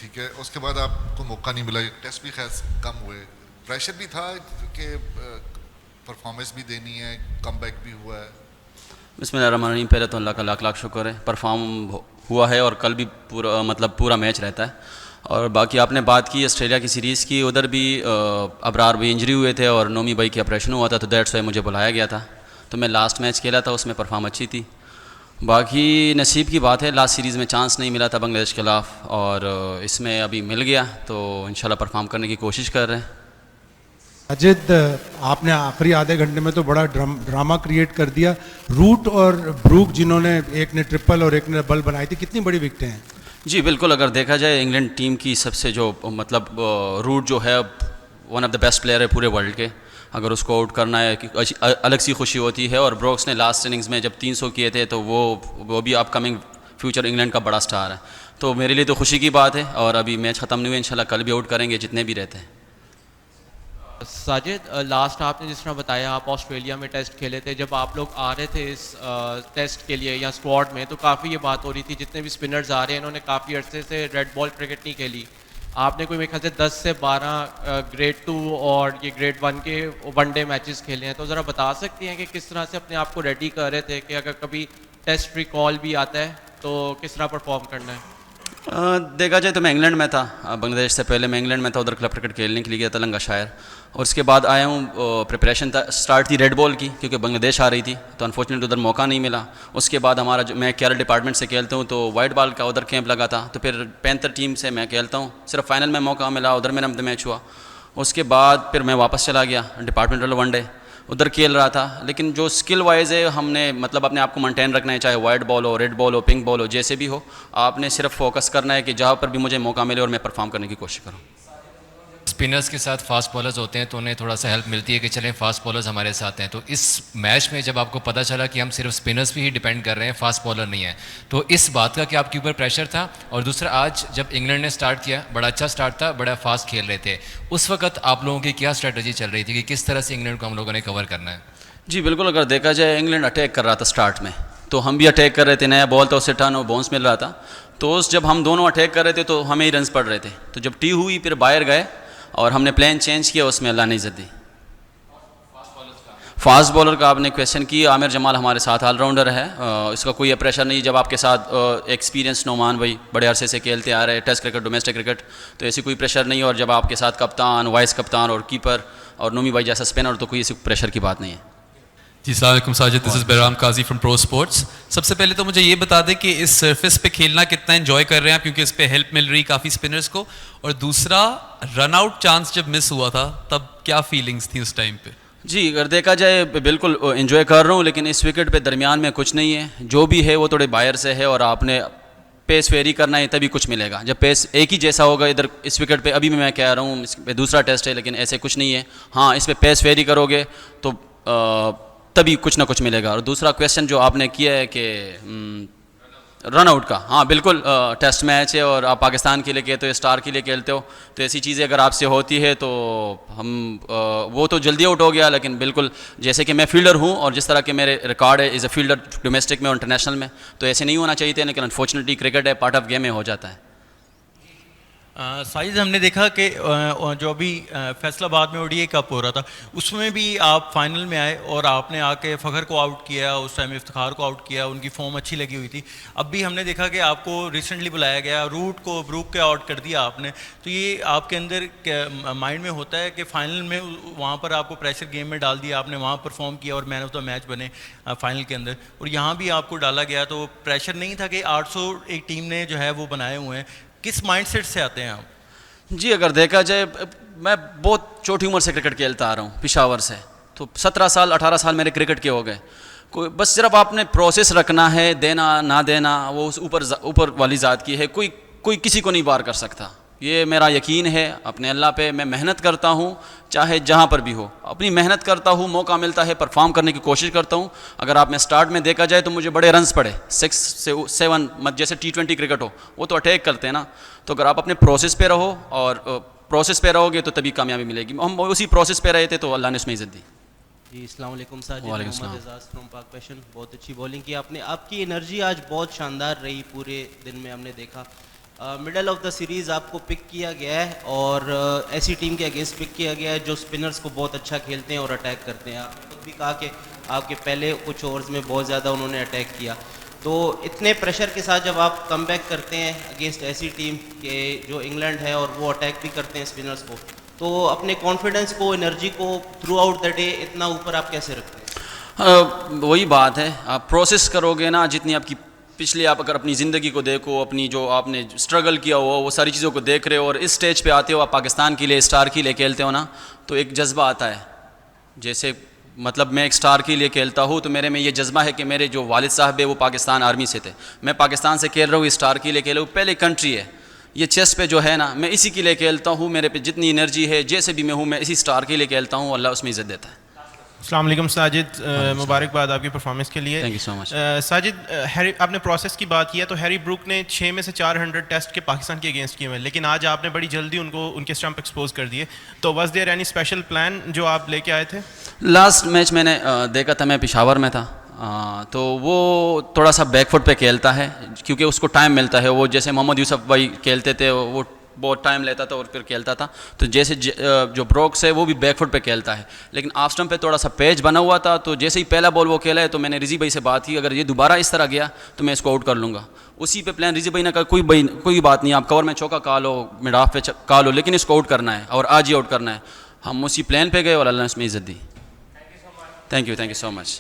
ठीक है, उसके बाद आपको मौका नहीं मिला, टेस्ट भी खैर कम हुए, प्रेशर भी था कि परफॉर्मेंस भी देनी है, कमबैक भी हुआ है। बिस्मिल्लाहिर्रहमानिर्रहीम। पहले तो अल्लाह का लाख लाख शुक्र है, परफॉर्म हुआ है और कल भी पूरा मैच रहता है। और बाकी आपने बात की ऑस्ट्रेलिया की सीरीज़ की, उधर भी अबरार भी इंजरी हुए थे और नोमी भाई की ऑपरेशन हुआ था, तो दैट्स वाई मुझे बुलाया गया था। तो मैं लास्ट मैच खेला था, उसमें परफॉर्म अच्छी थी। बाकी नसीब की बात है, लास्ट सीरीज़ में चांस नहीं मिला था बांग्लादेश के खिलाफ, और इसमें अभी मिल गया, तो इंशाल्लाह परफॉर्म करने की कोशिश कर रहे हैं। अजित, आपने आखिरी आधे घंटे में तो बड़ा ड्रामा क्रिएट कर दिया। रूट और ब्रूक जिन्होंने एक ने ट्रिपल और एक ने डबल बनाई थी, कितनी बड़ी विकेटें हैं। जी बिल्कुल, अगर देखा जाए इंग्लैंड टीम की सबसे जो मतलब रूट जो है one of the best player है पूरे वर्ल्ड के, अगर उसको आउट करना है कि अलग सी खुशी होती है। और ब्रोक्स ने लास्ट इनिंग्स में जब 300 किए थे, तो वो भी अपकमिंग फ्यूचर इंग्लैंड का बड़ा स्टार है, तो मेरे लिए तो खुशी की बात है। और अभी मैच ख़त्म नहीं हुआ, इंशाल्लाह कल भी आउट करेंगे जितने भी रहते हैं। साजिद, लास्ट आपने जिस तरह बताया आप ऑस्ट्रेलिया में टेस्ट खेले थे, जब आप लोग आ रहे थे इस टेस्ट के लिए या स्क्वाड में, तो काफ़ी ये बात हो रही थी जितने भी स्पिनर्स आ रहे हैं इन्होंने काफ़ी अरसे से रेड बॉल क्रिकेट नहीं खेली। आपने कोई मेरे ख्याल से 10 से 12 ग्रेड 2 और ये ग्रेड 1 के वनडे मैचेस खेले हैं, तो ज़रा बता सकती हैं कि किस तरह से अपने आप को रेडी कर रहे थे कि अगर कभी टेस्ट रिकॉल भी आता है तो किस तरह परफॉर्म करना है। देखा जाए तो मैं इंग्लैंड में था, बांग्लादेश से पहले मैं इंग्लैंड में था, उधर क्लब क्रिकेट खेलने के लिए गया था लंकाशायर, और उसके बाद आया हूँ। प्रिपरेशन स्टार्ट थी रेड बॉल की, क्योंकि बांग्लादेश आ रही थी, तो अनफॉर्चुनेटली उधर मौका नहीं मिला। उसके बाद हमारा मैं केरल डिपार्टमेंट से खेलता हूँ, तो वाइट बॉल का उधर कैंप लगा था, तो फिर पैंथर टीम से मैं खेलता हूँ, सिर्फ फाइनल में मौका मिला, उधर मेरा मैच हुआ। उसके बाद फिर मैं वापस चला गया डिपार्टमेंटल वनडे, उधर खेल रहा था। लेकिन जो स्किल वाइज है, हमने मतलब अपने आप को मेंटेन रखना है, चाहे वाइट बॉल हो, रेड बॉल हो, पिंक बॉल हो, जैसे भी हो, आपने सिर्फ फोकस करना है कि जहाँ पर भी मुझे मौका मिले और मैं परफॉर्म करने की कोशिश करूँ। स्पिनर्स के साथ फास्ट बॉलर्स होते हैं तो उन्हें थोड़ा सा हेल्प मिलती है कि चलें फास्ट बॉलर्स हमारे साथ हैं। तो इस मैच में जब आपको पता चला कि हम सिर्फ स्पिनर्स पे ही डिपेंड कर रहे हैं, फास्ट बॉलर नहीं है, तो इस बात का कि आपके ऊपर प्रेशर था? और दूसरा, आज जब इंग्लैंड ने स्टार्ट किया, बड़ा अच्छा स्टार्ट था, बड़ा फास्ट खेल रहे थे, उस वक्त आप लोगों की क्या स्ट्रेटजी चल रही थी कि किस तरह से इंग्लैंड को हम लोगों ने कवर करना है? जी बिल्कुल, अगर देखा जाए इंग्लैंड अटैक कर रहा था स्टार्ट में, तो हम भी अटैक कर रहे थे, नया बॉल था, उससे टर्न और बाउंस मिल रहा था, तो जब हम दोनों अटैक कर रहे थे तो हमें ही रन्स पड़ रहे थे। तो जब टी हुई, फिर बाहर गए और हमने प्लान चेंज किया, उसमें अल्लाह ने इज्जत दी। फास्ट बॉलर का आपने क्वेश्चन किया, आमिर जमाल हमारे साथ ऑलराउंडर है, इसका कोई प्रेशर नहीं। जब आपके साथ एक्सपीरियंस नोमान भाई बड़े अरसे से खेलते आ रहे हैं टेस्ट क्रिकेट, डोमेस्टिक क्रिकेट, तो ऐसी कोई प्रेशर नहीं है। और जब आपके साथ कप्तान, वाइस कप्तान और कीपर और नोमी भाई जैसा स्पिनर, तो कोई ऐसी प्रेशर की बात नहीं है। जी अस्सलाम वालेकुम Sajid, this is Bairam Kazi from pro sports. सबसे पहले तो मुझे ये बता दें कि इस सरफेस पे खेलना कितना एंजॉय कर रहे हैं आप, क्योंकि इस पे हेल्प मिल रही काफ़ी स्पिनर्स को। और दूसरा, रन आउट चांस जब मिस हुआ था तब क्या फीलिंग्स थी उस टाइम पे? जी अगर देखा जाए बिल्कुल एंजॉय कर रहा हूँ, लेकिन इस विकेट पे दरमियान में कुछ नहीं है, जो भी है वो थोड़े बाहर से है, और आपने पेस वेरी करना है तभी कुछ मिलेगा। जब पेस एक ही जैसा होगा इधर इस विकेट पे, अभी मैं कह रहा हूँ इस पे दूसरा टेस्ट है, लेकिन ऐसे कुछ नहीं है। हाँ, इस पे पेस वेरी करोगे तो तभी कुछ ना कुछ मिलेगा। और दूसरा क्वेश्चन जो आपने किया है कि रन आउट का, हाँ बिल्कुल, टेस्ट मैच है और आप पाकिस्तान के लिए खेलते हो, स्टार के लिए खेलते हो, तो ऐसी चीज़ें अगर आपसे होती है तो हम वो तो जल्दी आउट हो गया। लेकिन बिल्कुल जैसे कि मैं फील्डर हूँ और जिस तरह के मेरे रिकॉर्ड है एज ए फील्डर डोमेस्टिक में और इंटरनेशनल में, तो ऐसे नहीं होना चाहिए थे, लेकिन अनफॉर्चुनेटली क्रिकेट है, पार्ट ऑफ गेम में हो जाता है। साइज हमने देखा कि जो अभी फैसलाबाद में ओडीआई कप हो रहा था, उसमें भी आप फाइनल में आए और आपने आके फ़खर को आउट किया, उस टाइम इफ्तिखार को आउट किया, उनकी फॉर्म अच्छी लगी हुई थी। अब भी हमने देखा कि आपको रिसेंटली बुलाया गया, रूट को ब्रूक के आउट कर दिया आपने, तो ये आपके अंदर माइंड में होता है कि फाइनल में वहाँ पर आपको प्रेशर गेम में डाल दिया, आपने वहाँ परफॉर्म किया और मैन ऑफ द मैच बने फाइनल के अंदर, और यहाँ भी आपको डाला गया, तो प्रेशर नहीं था कि 800 एक टीम ने जो है वो बनाए हुए हैं? किस माइंडसेट से आते हैं आप? जी अगर देखा जाए, मैं बहुत छोटी उम्र से क्रिकेट खेलता आ रहा हूँ, पेशावर से, तो 17 साल 18 साल मेरे क्रिकेट के हो गए। कोई बस सिर्फ आपने प्रोसेस रखना है, देना ना देना वो उस ऊपर वाली ज़ात की है, कोई किसी को नहीं पार कर सकता। ये मेरा यकीन है अपने अल्लाह पे। मैं मेहनत करता हूँ, चाहे जहाँ पर भी हो, अपनी मेहनत करता हूँ, मौका मिलता है परफॉर्म करने की कोशिश करता हूँ। अगर आप में स्टार्ट में देखा जाए तो मुझे बड़े रन्स पड़े, 6 से 7, मत जैसे T20 क्रिकेट हो, वो तो अटैक करते हैं ना। तो अगर आप अपने प्रोसेस पे रहो और प्रोसेस पे रहोगे तो तभी कामयाबी मिलेगी। हम उसी प्रोसेस पे रहे थे तो अल्लाह ने उसमें इज़्ज़त दी। जी अस्सलाम वालेकुम साजिद, वालेकुम मोहम्मद अस्सलाम। एजाज फ्रॉम पाक पैशन। बहुत अच्छी बॉलिंग की आपने, आपकी एनर्जी आज बहुत शानदार रही, पूरे दिन में हमने देखा। मिडल ऑफ द सीरीज़ आपको पिक किया गया है और ऐसी टीम के अगेंस्ट पिक किया गया है जो स्पिनर्स को बहुत अच्छा खेलते हैं और अटैक करते हैं। आपने खुद भी कहा कि आपके पहले कुछ ओवर्स में बहुत ज़्यादा उन्होंने अटैक किया, तो इतने प्रेशर के साथ जब आप कम बैक करते हैं अगेंस्ट ऐसी टीम के जो इंग्लैंड है और वो अटैक भी करते हैं स्पिनर्स को, तो अपने कॉन्फिडेंस को, एनर्जी को थ्रू आउट द डे इतना ऊपर आप कैसे रखते हैं? वही बात है, आप प्रोसेस करोगे ना, जितनी आपकी पिछले आप अगर अपनी ज़िंदगी को देखो, अपनी जो आपने स्ट्रगल किया हो वो सारी चीज़ों को देख रहे हो और इस स्टेज पे आते हो, आप पाकिस्तान के लिए, स्टार के लिए खेलते हो ना, तो एक जज्बा आता है। जैसे मतलब मैं एक स्टार के लिए खेलता हूँ तो मेरे में ये जज्बा है कि मेरे जो वालिद साहब है वो पाकिस्तान आर्मी से थे, मैं पाकिस्तान से खेल रहा हूँ, स्टार के लिए खेल रहा हूँ, पहले कंट्री है ये चेस्ट पे जो है ना, मैं इसी के लिए खेलता हूँ, मेरे पे जितनी एनर्जी है, जैसे भी मैं हूँ, मैं इसी स्टार के लिए खेलता हूँ, अल्लाह उसमें इज़्ज़त देता है। अस्सलाम वालेकुम साजिद, मुबारकबाद आपकी परफॉर्मेंस के लिए। Thank you so much. Sajid, Harry, आपने प्रोसेस की बात किया तो हैरी ब्रूक ने 6 में से 400 टेस्ट के पाकिस्तान के अगेंस्ट किए हुए हैं, लेकिन आज आपने बड़ी जल्दी उनको उनके स्टंप एक्सपोज कर दिए, तो was there any special plan जो आप लेके आए थे? लास्ट मैच मैंने देखा था, मैं पेशावर में था, तो वो थोड़ा सा बैकफुट पे खेलता है क्योंकि उसको टाइम मिलता है, वो जैसे मोहम्मद यूसुफ भाई खेलते थे वो बहुत टाइम लेता था और फिर खेलता था, तो जैसे जो ब्रोक्स है वो भी बैकफुट पे खेलता है, लेकिन ऑफ स्टंप पे थोड़ा सा पेज बना हुआ था, तो जैसे ही पहला बॉल वो खेला है तो मैंने रिजी भाई से बात की, अगर ये दोबारा इस तरह गया तो मैं इसको आउट कर लूँगा। उसी पे प्लान रिजी भाई ने कहा कोई बात नहीं, आप कवर में चौका का लो, मिड ऑफ पे का लो, लेकिन इसको आउट करना है और आज ही आउट करना है। हम उसी प्लान पे गए और अल्लाह ने उसमें इज़्ज़त दी। Thank you so much.